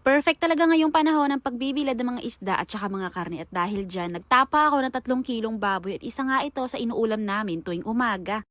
Perfect talaga ngayong panahon ng pagbibilad ng mga isda at saka mga karne at dahil dyan, nagtapa ako ng 3 kilong baboy at isa nga ito sa inuulam namin tuwing umaga.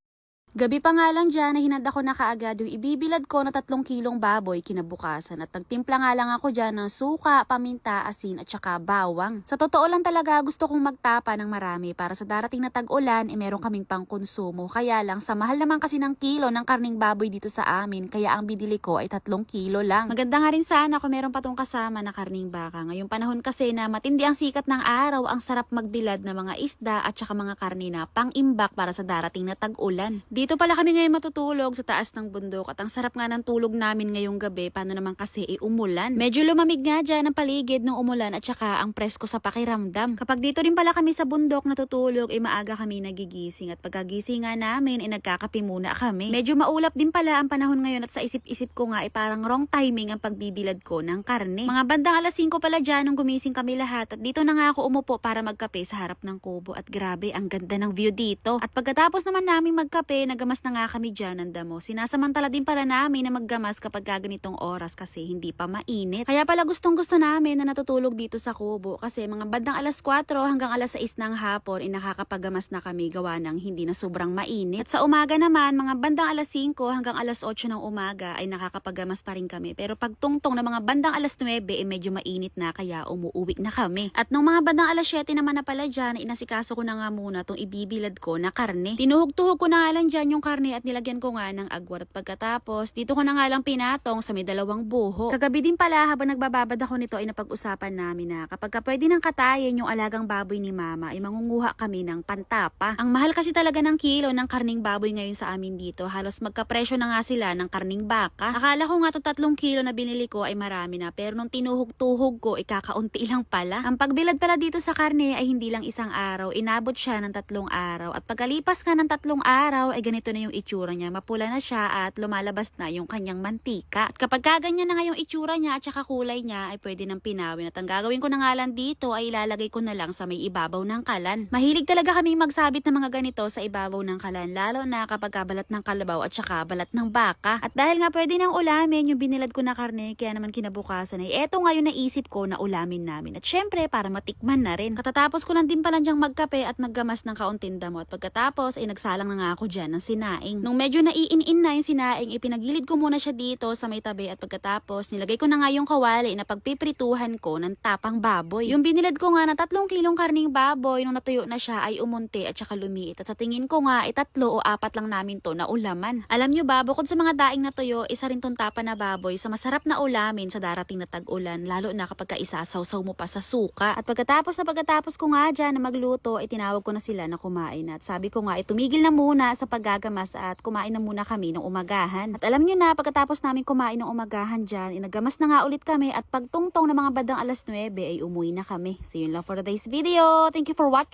Gabi pa nga lang dyan na hinanda ko na kaagad yung ibibilad ko na 3 kilong baboy kinabukasan at nagtimpla nga lang ako dyan ng suka, paminta, asin at saka bawang. Sa totoo lang talaga gusto kong magtapa ng marami para sa darating na tag-ulan meron kaming pangkonsumo. Kaya lang sa mahal naman kasi ng kilo ng karning baboy dito sa amin kaya ang binili ko ay 3 kilo lang. Maganda nga rin sana kung meron pa tong kasama na karning baka. Ngayong panahon kasi na matindi ang sikat ng araw, ang sarap magbilad ng mga isda at saka mga karne na pang-imbak para sa darating na tag-ulan. Dito pala kami ngayon matutulog sa taas ng bundok at ang sarap nga ng tulog namin ngayong gabi. Paano naman kasi umulan? Medyo lumamig nga dyan ang paligid ng umulan at saka ang presko sa pakiramdam. Kapag dito rin pala kami sa bundok natutulog maaga kami nagigising at pagkagising nga namin nagkakape muna kami. Medyo maulap din pala ang panahon ngayon at sa isip-isip ko nga parang wrong timing ang pagbibilad ko ng karne. Mga bandang alas 5 pala dyan nung gumising kami lahat at dito na nga ako umupo para magkape sa harap ng kubo at grabe ang ganda ng view dito. At pagkatapos naman namin magkape nagamas na nga kami dyan ng damo. Sinasamantala din pala namin na maggamas kapag ganitong oras kasi hindi pa mainit. Kaya pala gustong gusto namin na natutulog dito sa kubo kasi mga bandang alas 4 hanggang alas 6 ng hapon nakakapagamas na kami gawa ng hindi na sobrang mainit. At sa umaga naman mga bandang alas 5 hanggang alas 8 ng umaga ay nakakapagamas pa rin kami. Pero pag tungtong na mga bandang alas 9 medyo mainit na kaya umuuwi na kami. At nung mga bandang alas 7 naman na pala dyan inasikaso ko na nga muna tong ibibilad ko na karne. Tinuhog-tuhog ko na nga lang dyan yung karne at nilagyan ko nga ng agwat at pagkatapos dito ko na nga lang pinatong sa may 2 buho. Kagabi din pala habang nagbababad ako nito ay napag-usapan namin na kapag pwede nang katayin yung alagang baboy ni mama ay mangunguha kami ng pantapa. Ang mahal kasi talaga ng kilo ng karning baboy ngayon sa amin dito, halos magkapresyo na nga sila ng karning baka. Akala ko nga to 3 kilo na binili ko ay marami na pero nung tinuhog-tuhog ko kakaunti lang pala. Ang pagbilad pala dito sa karne ay hindi lang isang araw, inabot siya ng 3 araw at pagkalipas nga ng 3 araw ay ganito na yung itsura niya, mapula na siya at lumalabas na yung kanyang mantika. At kapag kaganyan na nga yung itsura niya at saka kulay niya ay pwede nang pinawin at ang gagawin ko na nga lang dito ay ilalagay ko na lang sa may ibabaw ng kalan. Mahilig talaga kaming magsabit ng mga ganito sa ibabaw ng kalan lalo na kapag balat ng kalabaw at saka balat ng baka. At dahil nga pwede nang ulamin yung binilad ko na karne kaya naman kinabukasan ay eto nga yung naisip ko na ulamin namin at syempre para matikman na rin. Katatapos ko lang din pala dyang magkape at naggamas ng kaunting damo at pagkatapos ay nagsalang na nga ako dyan ng sinaing. Nung medyo naiin-in na yung sinaing, ipinagilid ko muna siya dito sa may tabi at pagkatapos nilagay ko na nga yung kawali na pagpiprituhan ko ng tapang baboy. Yung binilad ko nga na 3 kilong karning baboy nung natuyo na siya ay umunti at saka lumiit at sa tingin ko nga ay 3 o 4 lang namin to na ulaman. Alam nyo ba, bukod sa mga daing na tuyo, isa rin tong tapa na baboy sa masarap na ulamin sa darating na tag-ulan lalo na kapag isasaw-saw mo pa sa suka. At pagkatapos ko nga dyan na magluto ay tinawag ko na sila na kumain at sabi ko nga tumigil na muna sa paggagamas at kumain na muna kami ng umagahan. At alam nyo na, pagkatapos namin kumain ng umagahan dyan, inagamas na nga ulit kami at pagtungtong ng mga bandang alas 9 ay umuwi na kami. So yun lang for today's video. Thank you for watching.